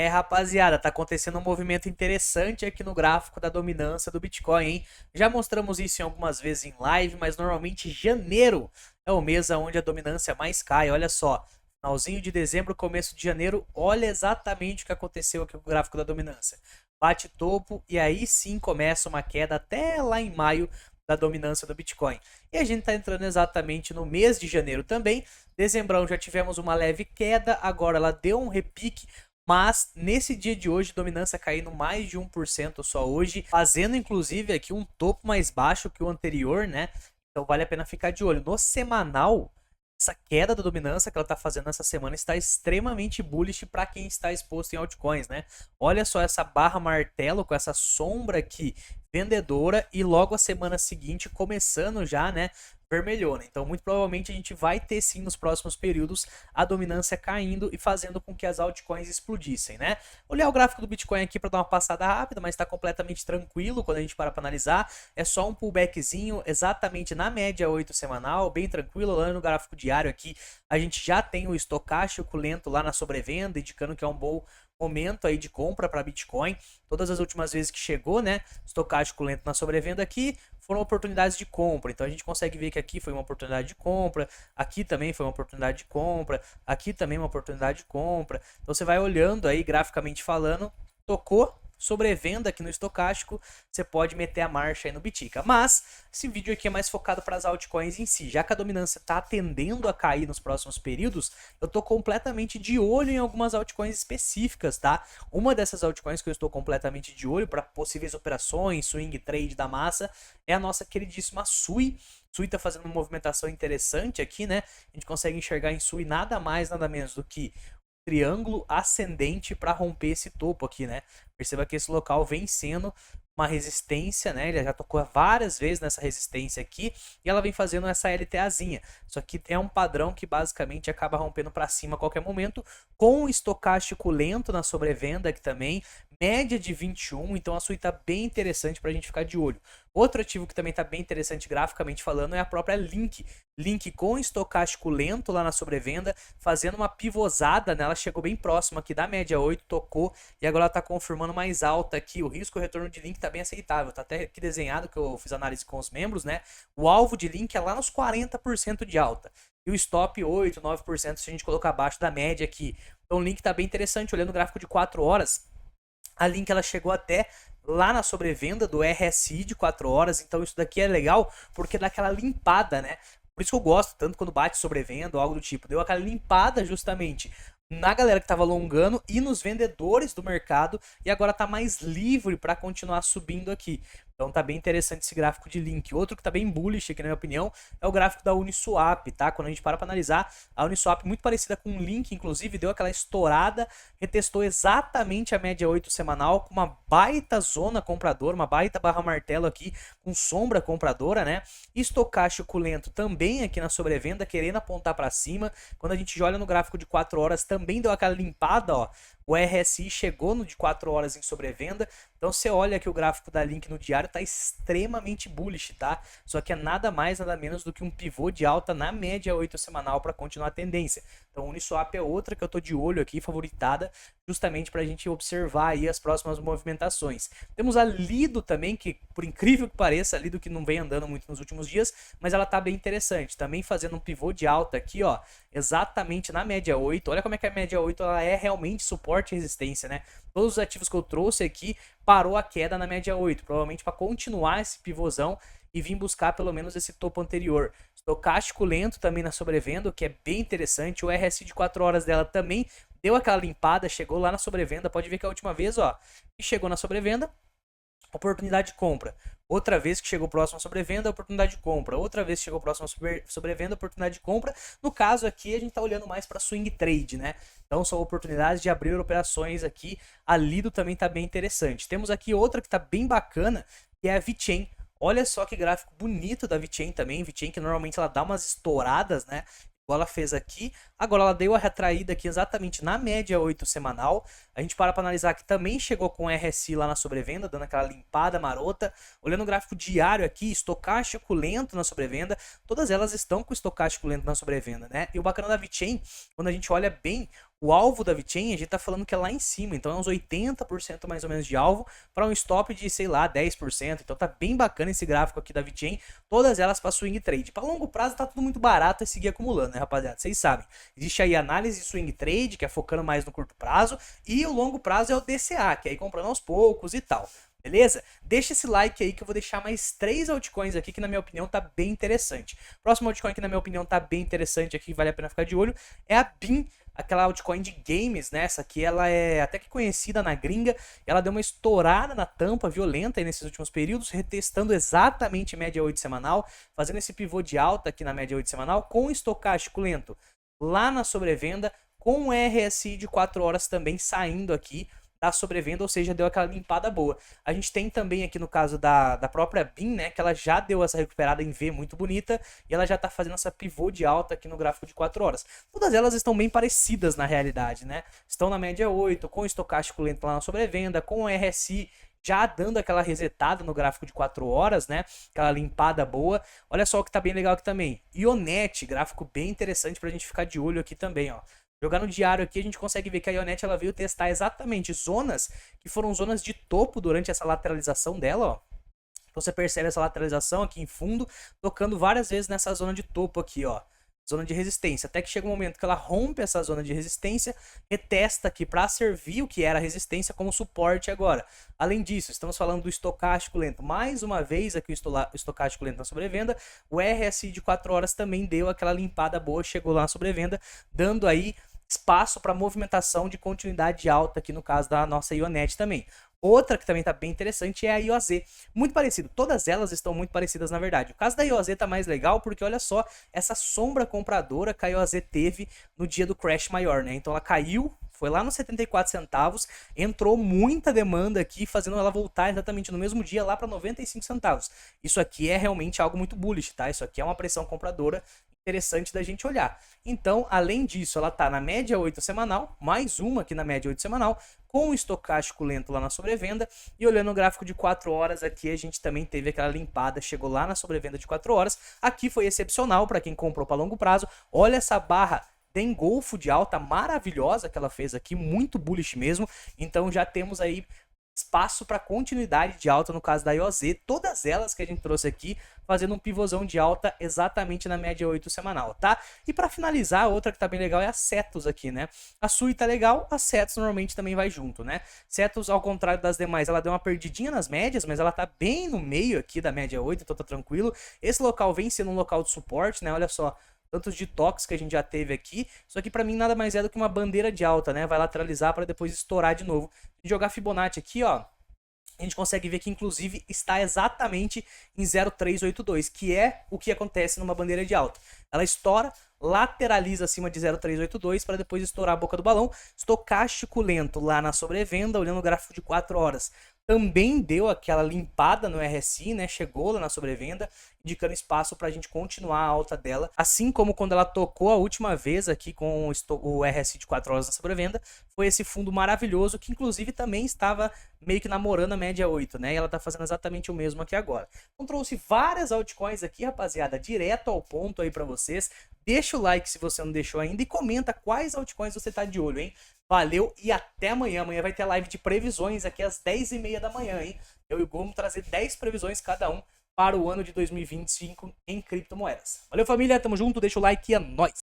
Rapaziada, tá acontecendo um movimento interessante aqui no gráfico da dominância do Bitcoin, hein? Já mostramos isso em algumas vezes em live, mas normalmente janeiro é o mês onde a dominância mais cai. Olha só, finalzinho de dezembro, começo de janeiro, olha exatamente o que aconteceu aqui com o gráfico da dominância. Bate topo e aí sim começa uma queda até lá em maio da dominância do Bitcoin. E a gente tá entrando exatamente no mês de janeiro também. Dezembrão já tivemos uma leve queda, agora ela deu um repique. Mas nesse dia de hoje, dominância caindo mais de 1% só hoje, fazendo inclusive aqui um topo mais baixo que o anterior, né? Então vale a pena ficar de olho. No semanal, essa queda da dominância que ela está fazendo essa semana está extremamente bullish para quem está exposto em altcoins, né? Olha só essa barra martelo com essa sombra aqui vendedora e logo a semana seguinte começando já, né? Vermelhona. Então, muito provavelmente a gente vai ter sim nos próximos períodos a dominância caindo e fazendo com que as altcoins explodissem, né? Olhar o gráfico do Bitcoin aqui para dar uma passada rápida, mas está completamente tranquilo quando a gente para analisar. É só um pullbackzinho exatamente na média 8 semanal, bem tranquilo. Lá no gráfico diário aqui, a gente já tem o estocástico lento lá na sobrevenda, indicando que é um bom momento aí de compra para Bitcoin. Todas as últimas vezes que chegou, né, estocástico lento na sobrevenda aqui, foram oportunidades de compra. Então a gente consegue ver que aqui foi uma oportunidade de compra, aqui também foi uma oportunidade de compra, aqui também uma oportunidade de compra. Então você vai olhando aí graficamente falando, tocou sobrevenda aqui no estocástico, você pode meter a marcha aí no Bitica. Mas esse vídeo aqui é mais focado para as altcoins em si. Já que a dominância está tendendo a cair nos próximos períodos, eu estou completamente de olho em algumas altcoins específicas, tá? Uma dessas altcoins que eu estou completamente de olho para possíveis operações, swing trade da massa, é a nossa queridíssima Sui. Sui está fazendo uma movimentação interessante aqui, né? A gente consegue enxergar em Sui nada mais, nada menos do que triângulo ascendente para romper esse topo aqui, né? Perceba que esse local vem sendo uma resistência, né? Ele já tocou várias vezes nessa resistência aqui e ela vem fazendo essa LTAzinha. Isso aqui é um padrão que basicamente acaba rompendo para cima a qualquer momento, com estocástico lento na sobrevenda aqui também, média de 21, então a Sui está bem interessante para a gente ficar de olho. Outro ativo que também está bem interessante graficamente falando é a própria Link. Link com estocástico lento lá na sobrevenda, fazendo uma pivosada, né? Ela chegou bem próxima aqui da média 8, tocou e agora ela está confirmando mais alta aqui. O risco e retorno de Link está bem aceitável, tá até aqui desenhado que eu fiz análise com os membros, né? O alvo de Link é lá nos 40% de alta. E o stop 8, 9% se a gente colocar abaixo da média aqui. Então o Link está bem interessante, olhando o gráfico de 4 horas. A Link ela chegou até lá na sobrevenda do RSI de 4 horas, então isso daqui é legal porque dá aquela limpada, né? Por isso que eu gosto tanto quando bate sobrevenda ou algo do tipo. Deu aquela limpada justamente na galera que estava alongando e nos vendedores do mercado e agora está mais livre para continuar subindo aqui. Então tá bem interessante esse gráfico de Link. Outro que tá bem bullish aqui na minha opinião é o gráfico da Uniswap, tá? Quando a gente para analisar, a Uniswap muito parecida com o Link, inclusive deu aquela estourada, retestou exatamente a média 8 semanal com uma baita zona compradora, uma baita barra martelo aqui com sombra compradora, né? Estocástico lento também aqui na sobrevenda, querendo apontar para cima. Quando a gente olha no gráfico de 4 horas, também deu aquela limpada, ó. O RSI chegou no de 4 horas em sobrevenda. Então você olha aqui o gráfico da Link no diário, tá extremamente bullish, tá? Só que é nada mais, nada menos do que um pivô de alta na média 8 semanal para continuar a tendência. Então Uniswap é outra que eu tô de olho aqui, favoritada, justamente para a gente observar aí as próximas movimentações. Temos a Lido também, que por incrível que pareça, a Lido que não vem andando muito nos últimos dias, mas ela tá bem interessante, também fazendo um pivô de alta aqui, ó, exatamente na média 8. Olha como é que a média 8 ela é realmente suporte e resistência, né? Todos os ativos que eu trouxe aqui parou a queda na média 8, provavelmente para continuar esse pivôzão e vir buscar pelo menos esse topo anterior. Estocástico lento também na sobrevenda, o que é bem interessante. O RSI de 4 horas dela também deu aquela limpada, chegou lá na sobrevenda. Pode ver que a última vez, ó, que chegou na sobrevenda, oportunidade de compra. Outra vez que chegou próximo à sobrevenda, oportunidade de compra. Outra vez que chegou próximo à sobrevenda, oportunidade de compra. No caso aqui, a gente está olhando mais para swing trade, né? Então são oportunidades de abrir operações aqui. A Lido também está bem interessante. Temos aqui outra que está bem bacana, que é a VeChain. Olha só que gráfico bonito da VeChain também. VeChain que normalmente ela dá umas estouradas, né? Igual ela fez aqui. Agora ela deu a retraída aqui exatamente na média 8 semanal. A gente para analisar que também chegou com RSI lá na sobrevenda, dando aquela limpada marota. Olhando o gráfico diário aqui, estocástico lento na sobrevenda. Todas elas estão com estocástico lento na sobrevenda, né? E o bacana da VeChain, quando a gente olha bem O alvo da VeChain, a gente tá falando que é lá em cima, então é uns 80% mais ou menos de alvo para um stop de, sei lá, 10%. Então tá bem bacana esse gráfico aqui da VeChain, todas elas para swing trade. Para longo prazo tá tudo muito barato e seguir acumulando, né, rapaziada? Vocês sabem. Existe aí análise swing trade, que é focando mais no curto prazo, e o longo prazo é o DCA, que é aí comprando aos poucos e tal. Beleza? Deixa esse like aí que eu vou deixar mais 3 altcoins aqui que na minha opinião tá bem interessante. Próximo altcoin que na minha opinião tá bem interessante aqui, vale a pena ficar de olho, é a BIM, aquela altcoin de games, né? Essa aqui ela é até que conhecida na gringa, ela deu uma estourada na tampa violenta aí nesses últimos períodos, retestando exatamente média 8 semanal, fazendo esse pivô de alta aqui na média 8 semanal, com estocástico lento lá na sobrevenda, com o RSI de 4 horas também saindo aqui da sobrevenda, ou seja, deu aquela limpada boa. A gente tem também aqui no caso da própria BIM, né, que ela já deu essa recuperada em V muito bonita, e ela já tá fazendo essa pivô de alta aqui no gráfico de 4 horas. Todas elas estão bem parecidas na realidade, né? Estão na média 8, com o estocástico lento lá na sobrevenda, com o RSI já dando aquela resetada no gráfico de 4 horas, né? Aquela limpada boa. Olha só o que tá bem legal aqui também. Ionet, gráfico bem interessante pra gente ficar de olho aqui também, ó. Jogar no diário aqui, a gente consegue ver que a Ionet ela veio testar exatamente zonas que foram zonas de topo durante essa lateralização dela, ó. Então você percebe essa lateralização aqui em fundo, tocando várias vezes nessa zona de topo aqui, ó. Zona de resistência, até que chega um momento que ela rompe essa zona de resistência, retesta aqui para servir o que era resistência como suporte agora. Além disso, estamos falando do estocástico lento. Mais uma vez aqui o estocástico lento na sobrevenda, o RSI de 4 horas também deu aquela limpada boa, chegou lá na sobrevenda, dando aí espaço para movimentação de continuidade alta aqui no caso da nossa Ionet também. Outra que também está bem interessante é a IOZ. Muito parecido, todas elas estão muito parecidas na verdade. O caso da IOZ tá mais legal porque olha só, essa sombra compradora que a IOZ teve no dia do crash maior, né? Então ela caiu, foi lá nos 74 centavos, entrou muita demanda aqui, fazendo ela voltar exatamente no mesmo dia lá para 95 centavos. Isso aqui é realmente algo muito bullish, tá? Isso aqui é uma pressão compradora interessante da gente olhar. Então, além disso, ela está na média 8 semanal, mais uma aqui na média 8 semanal, com o estocástico lento lá na sobrevenda, e olhando o gráfico de 4 horas aqui, a gente também teve aquela limpada, chegou lá na sobrevenda de 4 horas, aqui foi excepcional para quem comprou para longo prazo, olha essa barra de engolfo de alta maravilhosa que ela fez aqui, muito bullish mesmo, então já temos aí espaço para continuidade de alta no caso da IOZ, todas elas que a gente trouxe aqui, fazendo um pivôzão de alta exatamente na média 8 semanal, tá? E para finalizar, outra que tá bem legal é a Cetus aqui, né? A Sui tá legal, a Cetus normalmente também vai junto, né? Cetus, ao contrário das demais, ela deu uma perdidinha nas médias, mas ela tá bem no meio aqui da média 8, então tá tranquilo. Esse local vem sendo um local de suporte, né? Olha só, tantos detox que a gente já teve aqui. Isso aqui para mim nada mais é do que uma bandeira de alta, né? Vai lateralizar para depois estourar de novo. Jogar Fibonacci aqui, ó, a gente consegue ver que inclusive está exatamente em 0,382, que é o que acontece numa bandeira de alta. Ela estoura, lateraliza acima de 0,382 para depois estourar a boca do balão. Estocástico lento lá na sobrevenda, olhando o gráfico de 4 horas. Também deu aquela limpada no RSI, né? Chegou lá na sobrevenda, indicando espaço para a gente continuar a alta dela. Assim como quando ela tocou a última vez aqui com o RSI de 4 horas na sobrevenda, foi esse fundo maravilhoso que inclusive também estava meio que namorando a média 8, né? E ela tá fazendo exatamente o mesmo aqui agora. Então trouxe várias altcoins aqui, rapaziada, direto ao ponto aí para vocês. Deixa o like se você não deixou ainda e comenta quais altcoins você tá de olho, hein? Valeu e até amanhã. Amanhã vai ter a live de previsões aqui às 10h30 da manhã, hein? Eu e o Gu vamos trazer 10 previsões cada um para o ano de 2025 em criptomoedas. Valeu, família. Tamo junto. Deixa o like e é nóis.